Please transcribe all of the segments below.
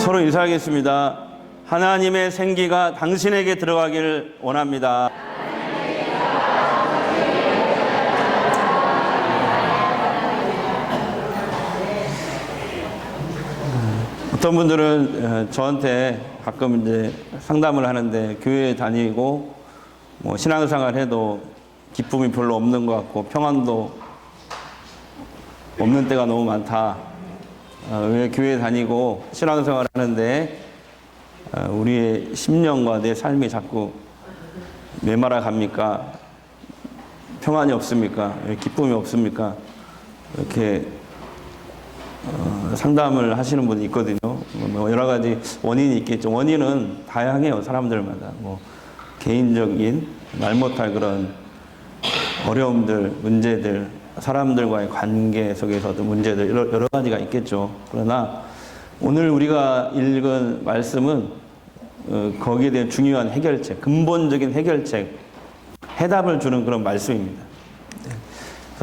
서로 인사하겠습니다. 하나님의 생기가 당신에게 들어가기를 원합니다. 어떤 분들은 저한테 가끔 이제 상담을 하는데, 교회 다니고 뭐 신앙생활 해도 기쁨이 별로 없는 것 같고 평안도 없는 때가 너무 많다. 왜 교회 다니고 신앙생활 하는데 우리의 심령과 내 삶이 자꾸 메말아 갑니까? 평안이 없습니까? 기쁨이 없습니까? 이렇게 상담을 하시는 분이 있거든요. 여러 가지 원인이 있겠죠. 원인은 다양해요. 사람들마다. 뭐 개인적인 말 못할 그런 어려움들, 문제들, 사람들과의 관계 속에서도 문제들, 여러 가지가 있겠죠. 그러나 오늘 우리가 읽은 말씀은 거기에 대한 중요한 해결책, 근본적인 해결책, 해답을 주는 그런 말씀입니다.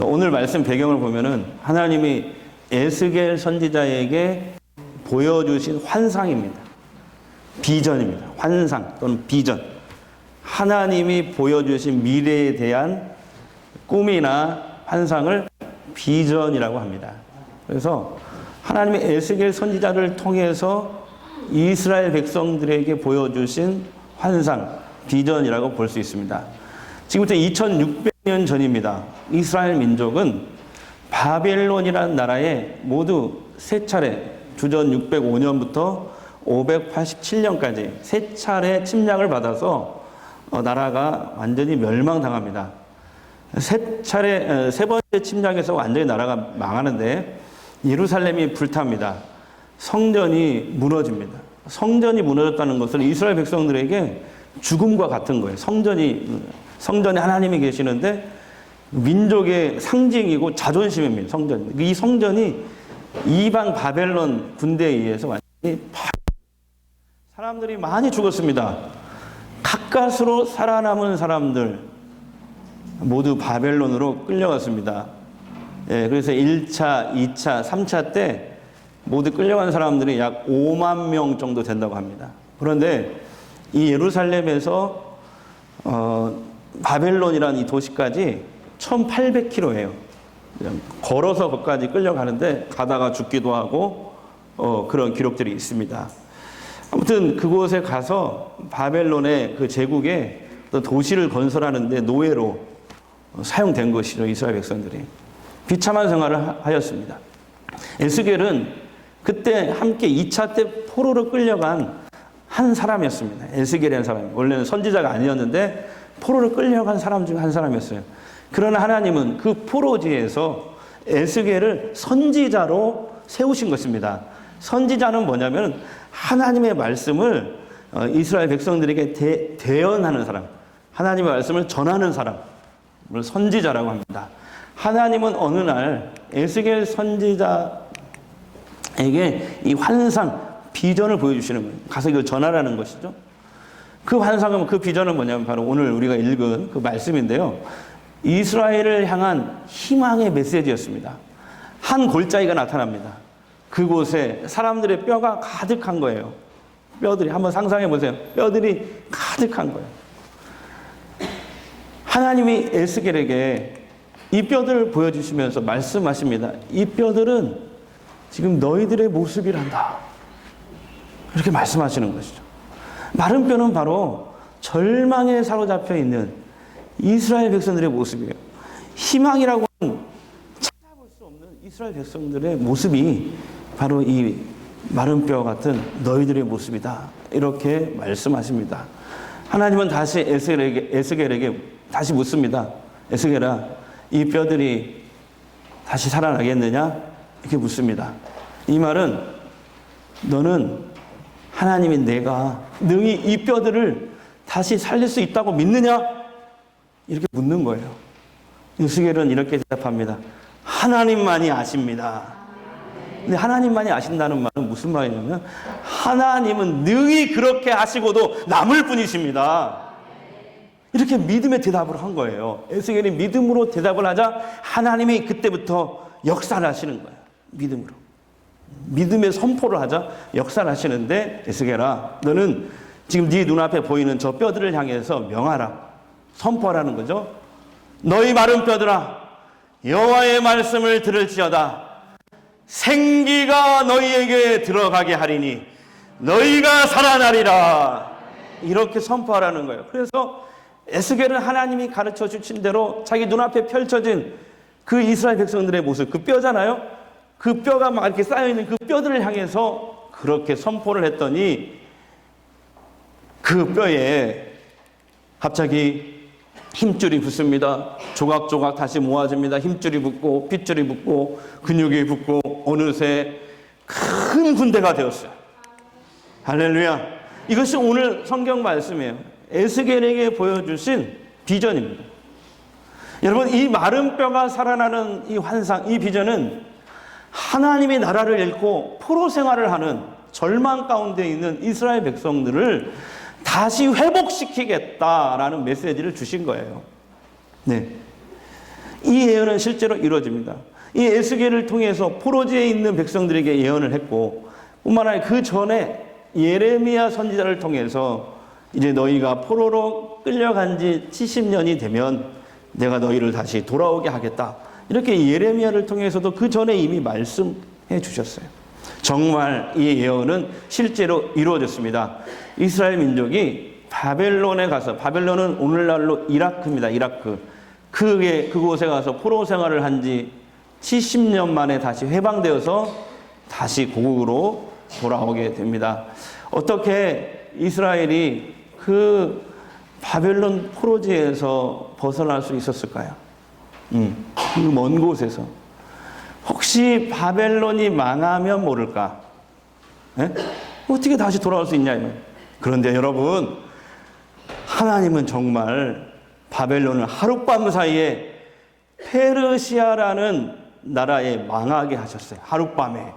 오늘 말씀 배경을 보면은 하나님이 에스겔 선지자에게 보여주신 환상입니다. 비전입니다. 환상 또는 비전. 하나님이 보여주신 미래에 대한 꿈이나 환상을 비전이라고 합니다. 그래서 하나님이 에스겔 선지자를 통해서 이스라엘 백성들에게 보여주신 환상, 비전이라고 볼 수 있습니다. 지금부터 2600년 전입니다. 이스라엘 민족은 바벨론이라는 나라에 모두 세 차례, 주전 605년부터 587년까지 세 차례 침략을 받아서 나라가 완전히 멸망당합니다. 세 번째 침략에서 완전히 나라가 망하는데 예루살렘이 불탑니다. 성전이 무너집니다. 성전이 무너졌다는 것은 이스라엘 백성들에게 죽음과 같은 거예요. 성전에 하나님이 계시는데 민족의 상징이고 자존심입니다. 이 성전이 이방 바벨론 군대에 의해서 완전히 사람들이 많이 죽었습니다. 가까스로 살아남은 사람들 모두 바벨론으로 끌려갔습니다. 그래서 1차, 2차, 3차 때 모두 끌려간 사람들이 약 5만 명 정도 된다고 합니다. 그런데 이 예루살렘에서 바벨론이라는 이 도시까지 1800km예요. 걸어서 거기까지 끌려가는데 가다가 죽기도 하고 그런 기록들이 있습니다. 아무튼 그곳에 가서 바벨론의 그 제국에 도시를 건설하는데 노예로 사용된 것이죠. 이스라엘 백성들이 비참한 생활을 하였습니다. 에스겔은 그때 함께 2차 때 포로로 끌려간 한 사람이었습니다. 에스겔이라는 사람이 원래는 선지자가 아니었는데 포로로 끌려간 사람 중 한 사람이었어요. 그러나 하나님은 그 포로지에서 에스겔을 선지자로 세우신 것입니다. 선지자는 뭐냐면 하나님의 말씀을 이스라엘 백성들에게 대언하는 사람, 하나님의 말씀을 전하는 사람을 선지자라고 합니다. 하나님은 어느 날 에스겔 선지자에게 이 환상, 비전을 보여주시는 거예요. 가서 이걸 전하라는 것이죠. 그 환상은, 그 비전은 뭐냐면 바로 오늘 우리가 읽은 그 말씀인데요. 이스라엘을 향한 희망의 메시지였습니다. 한 골짜기가 나타납니다. 그곳에 사람들의 뼈가 가득한 거예요. 뼈들이, 한번 상상해 보세요. 뼈들이 가득한 거예요. 하나님이 에스겔에게 이 뼈들을 보여주시면서 말씀하십니다. 이 뼈들은 지금 너희들의 모습이란다. 이렇게 말씀하시는 것이죠. 마른 뼈는 바로 절망에 사로잡혀 있는 이스라엘 백성들의 모습이에요. 희망이라고 하는 찾아볼 수 없는 이스라엘 백성들의 모습이 바로 이 마른 뼈 같은 너희들의 모습이다. 이렇게 말씀하십니다. 하나님은 다시 에스겔에게 다시 묻습니다. 에스겔아, 이 뼈들이 다시 살아나겠느냐? 이렇게 묻습니다. 이 말은 너는 하나님인 내가 능히 이 뼈들을 다시 살릴 수 있다고 믿느냐? 이렇게 묻는 거예요. 에스겔은 이렇게 대답합니다. 하나님만이 아십니다. 근데 하나님만이 아신다는 말은 무슨 말이냐면 하나님은 능히 그렇게 하시고도 남을 뿐이십니다. 이렇게 믿음의 대답을 한 거예요. 에스겔이 믿음으로 대답을 하자 하나님이 그때부터 역사를 하시는 거예요. 믿음으로. 믿음의 선포를 하자 역사를 하시는데, 에스겔아, 너는 지금 네 눈앞에 보이는 저 뼈들을 향해서 명하라, 선포하라는 거죠. 너희 마른 뼈들아, 여호와의 말씀을 들을지어다. 생기가 너희에게 들어가게 하리니 너희가 살아나리라. 이렇게 선포하라는 거예요. 그래서 에스겔은 하나님이 가르쳐 주신 대로 자기 눈앞에 펼쳐진 그 이스라엘 백성들의 모습, 그 뼈잖아요. 그 뼈가 막 이렇게 쌓여있는 그 뼈들을 향해서 그렇게 선포를 했더니 그 뼈에 갑자기 힘줄이 붙습니다. 조각조각 다시 모아집니다. 힘줄이 붙고 핏줄이 붙고 근육이 붙고 어느새 큰 군대가 되었어요. 할렐루야. 이것이 오늘 성경 말씀이에요. 에스겔에게 보여주신 비전입니다. 여러분, 이 마른 뼈가 살아나는 이 환상, 이 비전은 하나님의 나라를 잃고 포로 생활을 하는 절망 가운데 있는 이스라엘 백성들을 다시 회복시키겠다라는 메시지를 주신 거예요. 네. 이 예언은 실제로 이루어집니다. 이 에스겔을 통해서 포로지에 있는 백성들에게 예언을 했고, 뿐만 아니라 그 전에 예레미야 선지자를 통해서 이제 너희가 포로로 끌려간 지 70년이 되면 내가 너희를 다시 돌아오게 하겠다, 이렇게 예레미야를 통해서도 그 전에 이미 말씀해 주셨어요. 정말 이 예언은 실제로 이루어졌습니다. 이스라엘 민족이 바벨론에 가서, 바벨론은 오늘날로 이라크입니다. 이라크. 그곳에 가서 포로 생활을 한 지 70년 만에 다시 해방되어서 다시 고국으로 돌아오게 됩니다. 어떻게 이스라엘이 그 바벨론 포로지에서 벗어날 수 있었을까요? 그 먼 곳에서. 혹시 바벨론이 망하면 모를까? 에? 어떻게 다시 돌아올 수 있냐? 그런데 여러분, 하나님은 정말 바벨론을 하룻밤 사이에 페르시아라는 나라에 망하게 하셨어요. 하룻밤에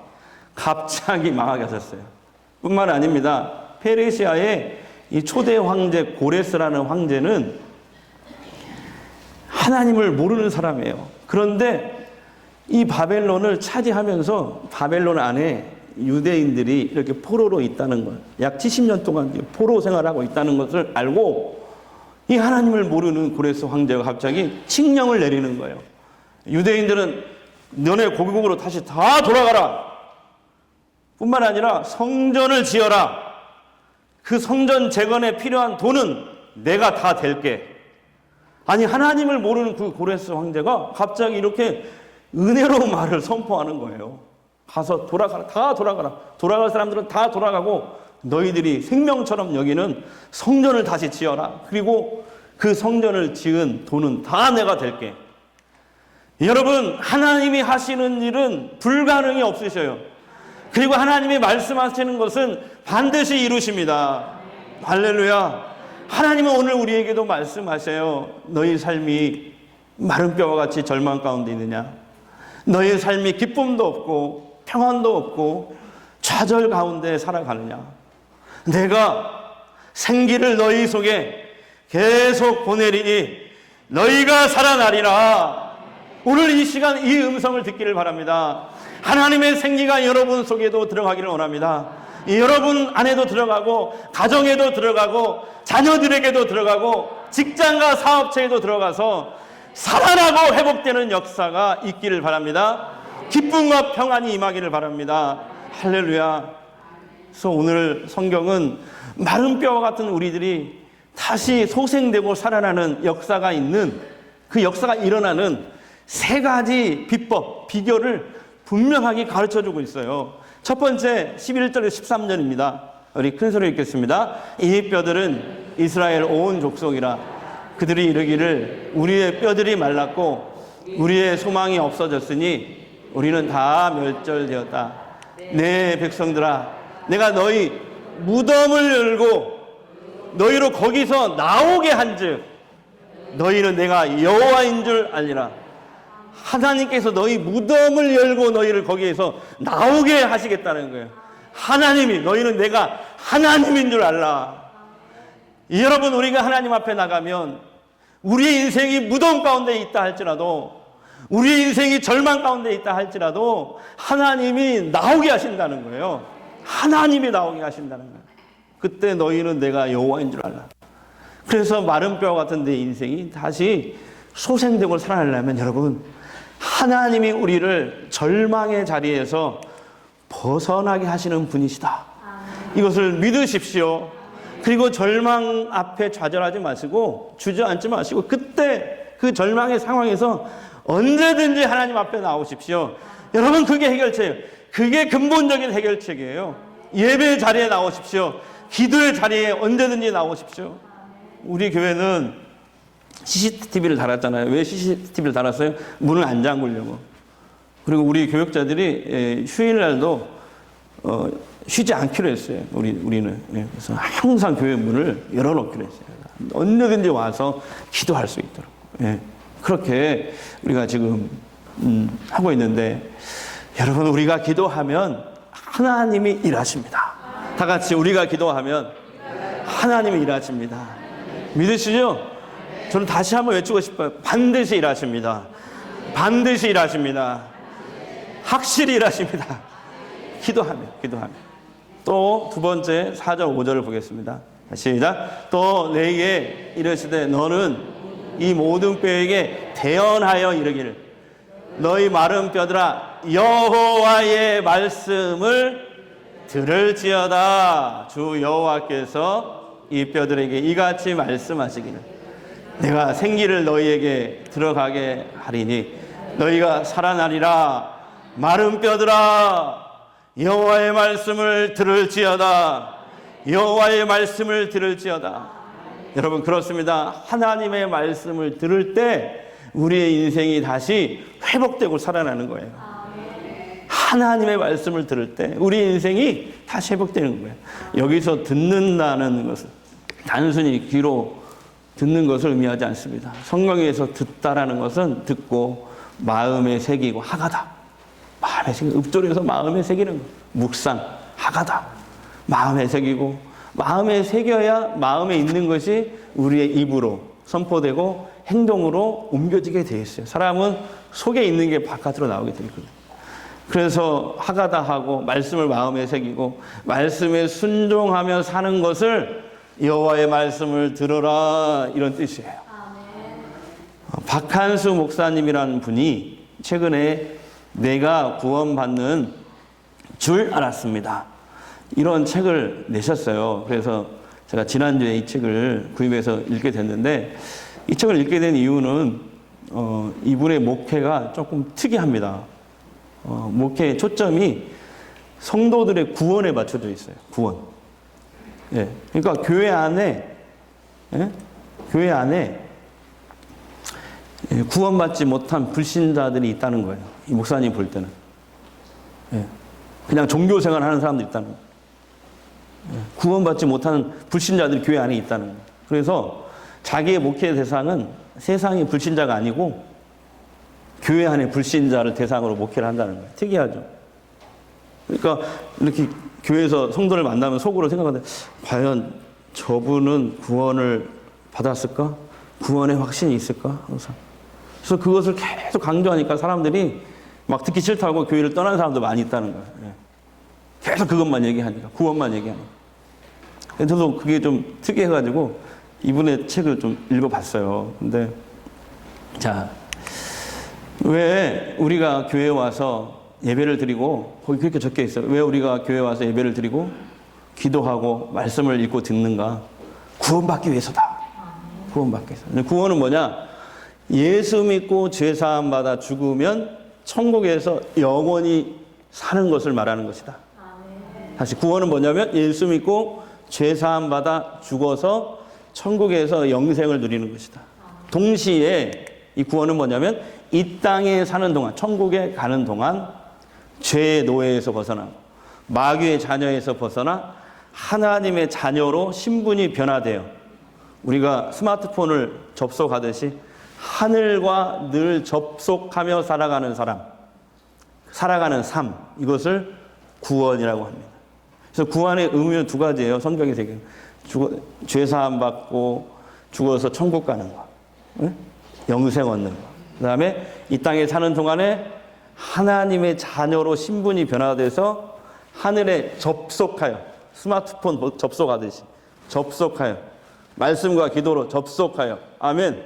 갑자기 망하게 하셨어요. 뿐만 아닙니다. 페르시아의 이 초대 황제 고레스라는 황제는 하나님을 모르는 사람이에요. 그런데 이 바벨론을 차지하면서 바벨론 안에 유대인들이 이렇게 포로로 있다는 것, 약 70년 동안 포로 생활하고 있다는 것을 알고 이 하나님을 모르는 고레스 황제가 갑자기 칙령을 내리는 거예요. 유대인들은 너네 고국으로 다시 다 돌아가라. 뿐만 아니라 성전을 지어라. 그 성전 재건에 필요한 돈은 내가 다 댈게. 아니, 하나님을 모르는 그 고레스 황제가 갑자기 이렇게 은혜로운 말을 선포하는 거예요. 가서 돌아가라. 다 돌아가라. 돌아갈 사람들은 다 돌아가고 너희들이 생명처럼 여기는 성전을 다시 지어라. 그리고 그 성전을 지은 돈은 다 내가 댈게. 여러분, 하나님이 하시는 일은 불가능이 없으셔요. 그리고 하나님이 말씀하시는 것은 반드시 이루십니다. 할렐루야. 하나님은 오늘 우리에게도 말씀하셔요. 너희 삶이 마른 뼈와 같이 절망 가운데 있느냐? 너희 삶이 기쁨도 없고 평안도 없고 좌절 가운데 살아가느냐? 내가 생기를 너희 속에 계속 보내리니 너희가 살아나리라. 오늘 이 시간 이 음성을 듣기를 바랍니다. 하나님의 생기가 여러분 속에도 들어가기를 원합니다. 여러분 안에도 들어가고 가정에도 들어가고 자녀들에게도 들어가고 직장과 사업체에도 들어가서 살아나고 회복되는 역사가 있기를 바랍니다. 기쁨과 평안이 임하기를 바랍니다. 할렐루야. 그래서 오늘 성경은 마른 뼈와 같은 우리들이 다시 소생되고 살아나는 역사가 있는, 그 역사가 일어나는 세 가지 비법, 비결을 분명하게 가르쳐주고 있어요. 첫 번째 11절에서 13절입니다. 우리 큰 소리 읽겠습니다. 이 뼈들은 이스라엘 온 족속이라. 그들이 이르기를 우리의 뼈들이 말랐고 우리의 소망이 없어졌으니 우리는 다 멸절되었다. 내 백성들아, 내가 너희 무덤을 열고 너희로 거기서 나오게 한즉 너희는 내가 여호와인 줄 알리라. 하나님께서 너희 무덤을 열고 너희를 거기에서 나오게 하시겠다는 거예요. 하나님이, 너희는 내가 하나님인 줄 알라. 여러분, 우리가 하나님 앞에 나가면 우리의 인생이 무덤 가운데 있다 할지라도 우리 인생이 절망 가운데 있다 할지라도 하나님이 나오게 하신다는 거예요. 하나님이 나오게 하신다는 거예요. 그때 너희는 내가 여호와인 줄 알라. 그래서 마른 뼈 같은 내 인생이 다시 소생되고 살아나려면 여러분, 하나님이 우리를 절망의 자리에서 벗어나게 하시는 분이시다. 이것을 믿으십시오. 그리고 절망 앞에 좌절하지 마시고 주저앉지 마시고 그때 그 절망의 상황에서 언제든지 하나님 앞에 나오십시오. 여러분, 그게 해결책이에요. 그게 근본적인 해결책이에요. 예배의 자리에 나오십시오. 기도의 자리에 언제든지 나오십시오. 우리 교회는 CCTV를 달았잖아요. 왜 CCTV를 달았어요? 문을 안 잠그려고. 그리고 우리 교역자들이 휴일날도 쉬지 않기로 했어요. 우리는. 그래서 항상 교회 문을 열어놓기로 했어요. 언제든지 와서 기도할 수 있도록. 그렇게 우리가 지금 하고 있는데, 여러분, 우리가 기도하면 하나님이 일하십니다. 다 같이 우리가 기도하면 하나님이 일하십니다. 믿으시죠? 저는 다시 한번 외치고 싶어요. 반드시 일하십니다. 반드시 일하십니다. 확실히 일하십니다. 기도하면. 또 두 번째 4절 5절을 보겠습니다. 시작. 또 내게 이르시되 너는 이 모든 뼈에게 대언하여 이르기를 너희 마른 뼈들아 여호와의 말씀을 들을지어다. 주 여호와께서 이 뼈들에게 이같이 말씀하시기를 내가 생기를 너희에게 들어가게 하리니 너희가 살아나리라. 마른 뼈들아 여호와의 말씀을 들을지어다. 여호와의 말씀을 들을지어다. 여러분, 그렇습니다. 하나님의 말씀을 들을 때 우리의 인생이 다시 회복되고 살아나는 거예요. 하나님의 말씀을 들을 때 우리 인생이 다시 회복되는 거예요. 여기서 듣는다는 것은 단순히 귀로 듣는 것을 의미하지 않습니다. 성경에서 듣다라는 것은 듣고 마음에 새기고 하가다. 마음에 새기고, 읍조리에서 마음에 새기는 거. 묵상, 하가다. 마음에 새기고, 마음에 새겨야 마음에 있는 것이 우리의 입으로 선포되고 행동으로 옮겨지게 되어 있어요. 사람은 속에 있는 게 바깥으로 나오게 되어 있거든요. 그래서 하가다 하고 말씀을 마음에 새기고 말씀에 순종하며 사는 것을 여호와의 말씀을 들어라, 이런 뜻이에요. 박한수 목사님이라는 분이 최근에 내가 구원받는 줄 알았습니다, 이런 책을 내셨어요. 그래서 제가 지난주에 이 책을 구입해서 읽게 됐는데, 이 책을 읽게 된 이유는 이분의 목회가 조금 특이합니다. 목회의 초점이 성도들의 구원에 맞춰져 있어요. 구원. 예. 그러니까 교회 안에 구원받지 못한 불신자들이 있다는 거예요. 이 목사님 볼 때는. 예. 그냥 종교생활 하는 사람들이 있다는 거예요. 예. 구원받지 못하는 불신자들이 교회 안에 있다는 거예요. 그래서 자기의 목회 대상은 세상의 불신자가 아니고 교회 안에 불신자를 대상으로 목회를 한다는 거예요. 특이하죠. 그러니까 이렇게 교회에서 성도를 만나면 속으로 생각하는데, 과연 저분은 구원을 받았을까? 구원의 확신이 있을까? 항상. 그래서 그것을 계속 강조하니까 사람들이 막 듣기 싫다고 교회를 떠나는 사람도 많이 있다는 거예요. 계속 그것만 얘기하니까, 구원만 얘기하니까. 저도 그게 좀 특이해가지고 이분의 책을 좀 읽어봤어요. 근데 자, 왜 우리가 교회에 와서 예배를 드리고, 거기 그렇게 적혀 있어요. 왜 우리가 교회에 와서 예배를 드리고 기도하고 말씀을 읽고 듣는가? 구원받기 위해서다. 구원받기 위해서. 구원은 뭐냐? 예수 믿고 죄사함 받아 죽으면 천국에서 영원히 사는 것을 말하는 것이다. 다시, 구원은 뭐냐면 예수 믿고 죄사함 받아 죽어서 천국에서 영생을 누리는 것이다. 동시에 이 구원은 뭐냐면 이 땅에 사는 동안, 천국에 가는 동안 죄의 노예에서 벗어나 마귀의 자녀에서 벗어나 하나님의 자녀로 신분이 변화되어 우리가 스마트폰을 접속하듯이 하늘과 늘 접속하며 살아가는 사람, 살아가는 삶, 이것을 구원이라고 합니다. 그래서 구원의 의미는 두 가지예요. 성경에 새긴 죄사함 받고 죽어서 천국 가는 거, 영생 얻는 거. 그 다음에 이 땅에 사는 동안에 하나님의 자녀로 신분이 변화돼서 하늘에 접속하여, 스마트폰 접속하듯이 접속하여, 말씀과 기도로 접속하여, 아멘,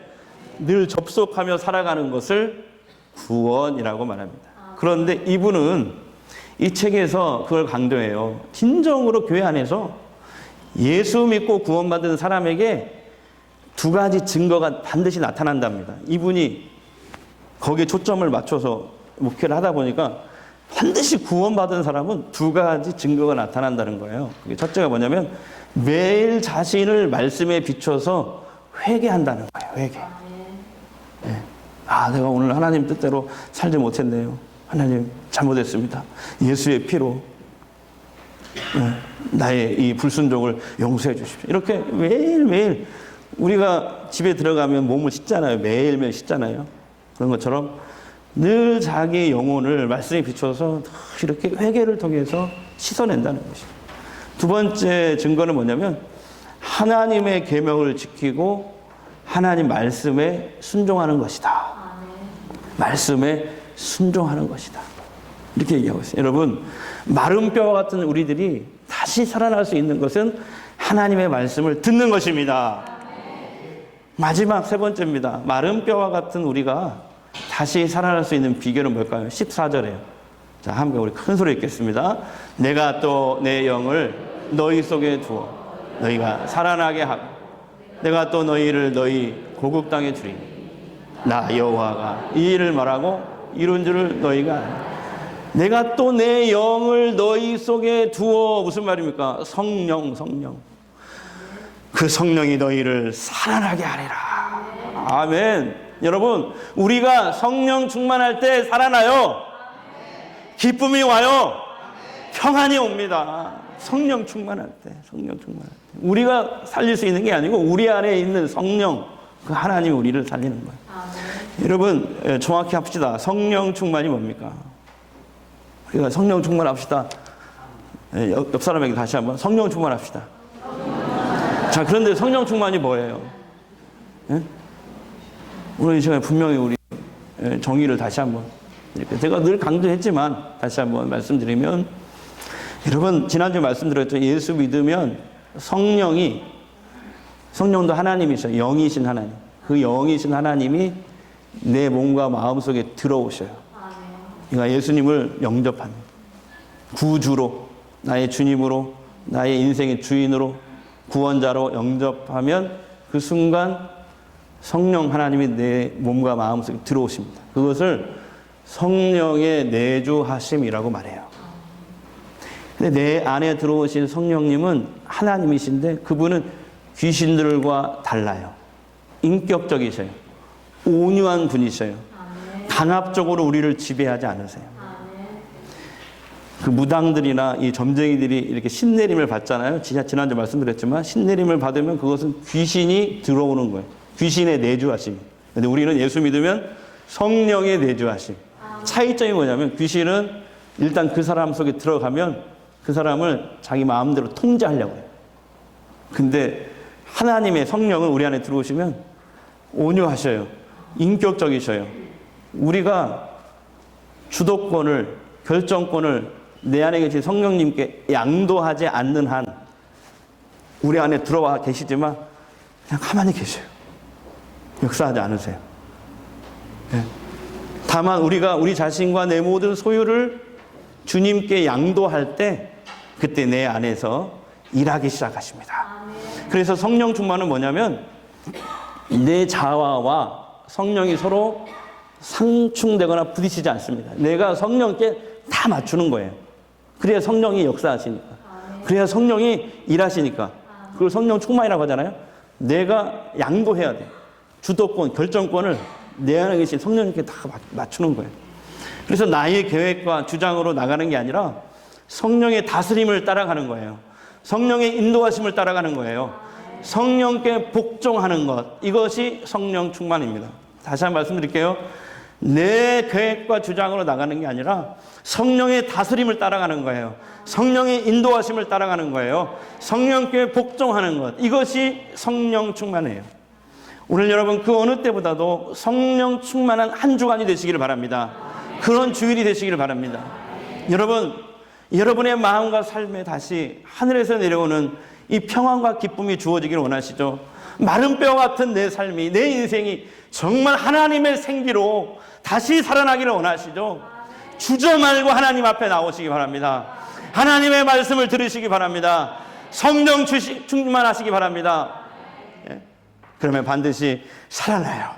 늘 접속하며 살아가는 것을 구원이라고 말합니다. 그런데 이분은 이 책에서 그걸 강조해요. 진정으로 교회 안에서 예수 믿고 구원받은 사람에게 두 가지 증거가 반드시 나타난답니다. 이분이 거기에 초점을 맞춰서 목회를 하다 보니까 반드시 구원받은 사람은 두 가지 증거가 나타난다는 거예요. 그게 첫째가 뭐냐면 매일 자신을 말씀에 비춰서 회개한다는 거예요. 회개. 네. 아, 내가 오늘 하나님 뜻대로 살지 못했네요. 하나님 잘못했습니다. 예수의 피로 나의 이 불순종을 용서해 주십시오. 이렇게 매일매일 우리가 집에 들어가면 몸을 씻잖아요. 매일매일 씻잖아요. 그런 것처럼 늘 자기의 영혼을 말씀에 비춰서 이렇게 회개를 통해서 씻어낸다는 것이죠. 두 번째 증거는 뭐냐면 하나님의 계명을 지키고 하나님 말씀에 순종하는 것이다. 말씀에 순종하는 것이다. 이렇게 얘기하고 있어요. 여러분, 마른 뼈와 같은 우리들이 다시 살아날 수 있는 것은 하나님의 말씀을 듣는 것입니다. 마지막 세 번째입니다. 마른 뼈와 같은 우리가 다시 살아날 수 있는 비결은 뭘까요? 14절에요. 자, 함께 우리 큰 소리 읽겠습니다. 내가 또 내 영을 너희 속에 두어 너희가 살아나게 하고 내가 또 너희를 너희 고국 땅에 주리니 나 여호와가 이 일을 말하고 이룬 줄을 너희가 아니. 내가 또 내 영을 너희 속에 두어, 무슨 말입니까? 성령. 그 성령이 너희를 살아나게 하리라. 아멘. 여러분, 우리가 성령 충만할 때 살아나요. 기쁨이 와요. 평안이 옵니다. 성령 충만할 때. 우리가 살릴 수 있는 게 아니고 우리 안에 있는 성령, 그 하나님이 우리를 살리는 거예요. 여러분, 정확히 합시다. 성령 충만이 뭡니까? 우리가 성령 충만합시다. 옆 사람에게 다시 한번 성령 충만합시다. 자, 그런데 성령 충만이 뭐예요? 예? 오늘 이 시간에 분명히 우리 정의를 다시 한번, 이렇게 제가 늘 강조했지만 다시 한번 말씀드리면, 여러분 지난주에 말씀드렸죠. 예수 믿으면 성령도 하나님이셔요. 영이신 하나님. 그 영이신 하나님이 내 몸과 마음 속에 들어오셔요. 그러니까 예수님을 영접합니다. 구주로, 나의 주님으로, 나의 인생의 주인으로, 구원자로 영접하면 그 순간 성령 하나님이 내 몸과 마음 속에 들어오십니다. 그것을 성령의 내주하심이라고 말해요. 근데 내 안에 들어오신 성령님은 하나님이신데 그분은 귀신들과 달라요. 인격적이셔요. 온유한 분이셔요. 강압적으로 우리를 지배하지 않으세요. 그 무당들이나 이 점쟁이들이 이렇게 신내림을 받잖아요. 지난주 말씀드렸지만 신내림을 받으면 그것은 귀신이 들어오는 거예요. 귀신의 내주하심. 근데 우리는 예수 믿으면 성령의 내주하심. 차이점이 뭐냐면 귀신은 일단 그 사람 속에 들어가면 그 사람을 자기 마음대로 통제하려고 해요. 근데 하나님의 성령은 우리 안에 들어오시면 온유하셔요. 인격적이셔요. 우리가 주도권을, 결정권을 내 안에 계신 성령님께 양도하지 않는 한 우리 안에 들어와 계시지만 그냥 가만히 계셔요. 역사하지 않으세요. 네. 다만 우리가 우리 자신과 내 모든 소유를 주님께 양도할 때 그때 내 안에서 일하기 시작하십니다. 그래서 성령 충만은 뭐냐면 내 자아와 성령이 서로 상충되거나 부딪히지 않습니다. 내가 성령께 다 맞추는 거예요. 그래야 성령이 역사하시니까. 그래야 성령이 일하시니까. 그걸 성령 충만이라고 하잖아요. 내가 양도해야 돼. 주도권, 결정권을 내 안에 계신 성령님께 다 맞추는 거예요. 그래서 나의 계획과 주장으로 나가는 게 아니라 성령의 다스림을 따라가는 거예요. 성령의 인도하심을 따라가는 거예요. 성령께 복종하는 것, 이것이 성령 충만입니다. 다시 한번 말씀드릴게요. 내 계획과 주장으로 나가는 게 아니라 성령의 다스림을 따라가는 거예요. 성령의 인도하심을 따라가는 거예요. 성령께 복종하는 것, 이것이 성령 충만이에요. 오늘 여러분 그 어느 때보다도 성령 충만한 한 주간이 되시기를 바랍니다. 그런 주일이 되시기를 바랍니다. 여러분, 여러분의 마음과 삶에 다시 하늘에서 내려오는 이 평안과 기쁨이 주어지기를 원하시죠? 마른 뼈 같은 내 삶이, 내 인생이 정말 하나님의 생기로 다시 살아나기를 원하시죠? 주저 말고 하나님 앞에 나오시기 바랍니다. 하나님의 말씀을 들으시기 바랍니다. 성령 충만하시기 바랍니다. 예? 그러면 반드시 살아나요.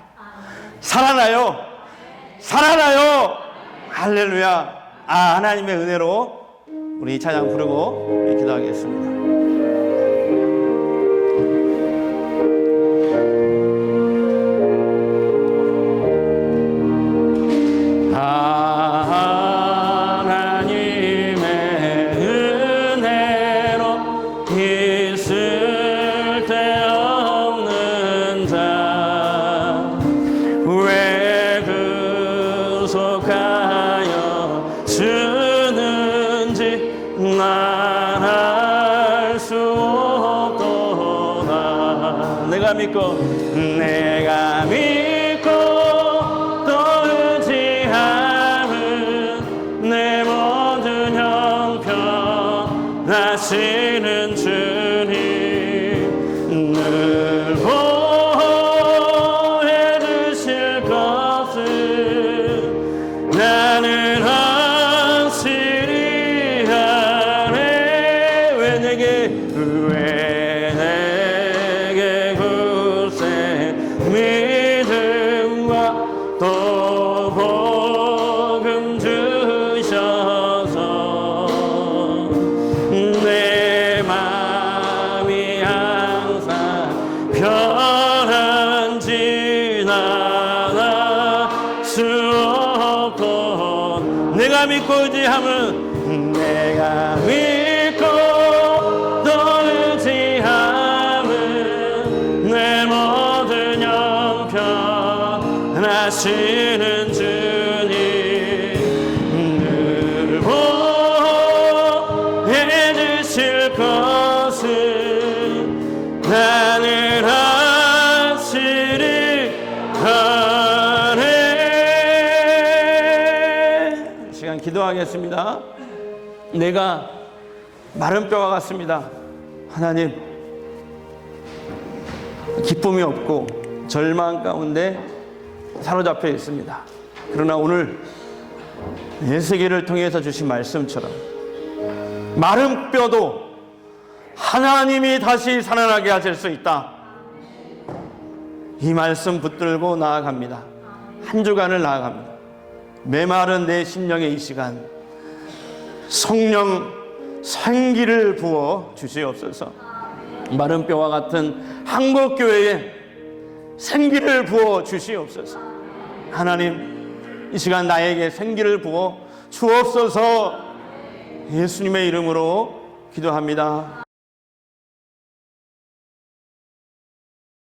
살아나요. 살아나요. 할렐루야. 하나님의 은혜로 우리 이 찬양 부르고 우리 기도하겠습니다. 내가 믿고 또 의지함은 내 모든 형편 하시는 주님 늘 보호해 주실 것을 나는 확실히 하네. 왜 내게 믿음과 또 복음 주셔서 내 마음이 항상 편한지 나갈 수 없고 내가 믿고 의지함은 내가 믿고 또 의지함은 내 모든 하시는 주님 늘 보호해 주실 것을 나는 확실히 아네. 시간 기도하겠습니다. 내가 마른 뼈가 같습니다. 하나님, 기쁨이 없고 절망 가운데 사로잡혀 있습니다. 그러나 오늘 에스겔을 통해서 주신 말씀처럼 마른 뼈도 하나님이 다시 살아나게 하실 수 있다. 이 말씀 붙들고 나아갑니다. 한 주간을 나아갑니다. 메마른 내 심령의 이 시간 성령 생기를 부어 주시옵소서. 마른 뼈와 같은 한국교회에 생기를 부어 주시옵소서. 하나님, 이 시간 나에게 생기를 부어 주옵소서. 예수님의 이름으로 기도합니다.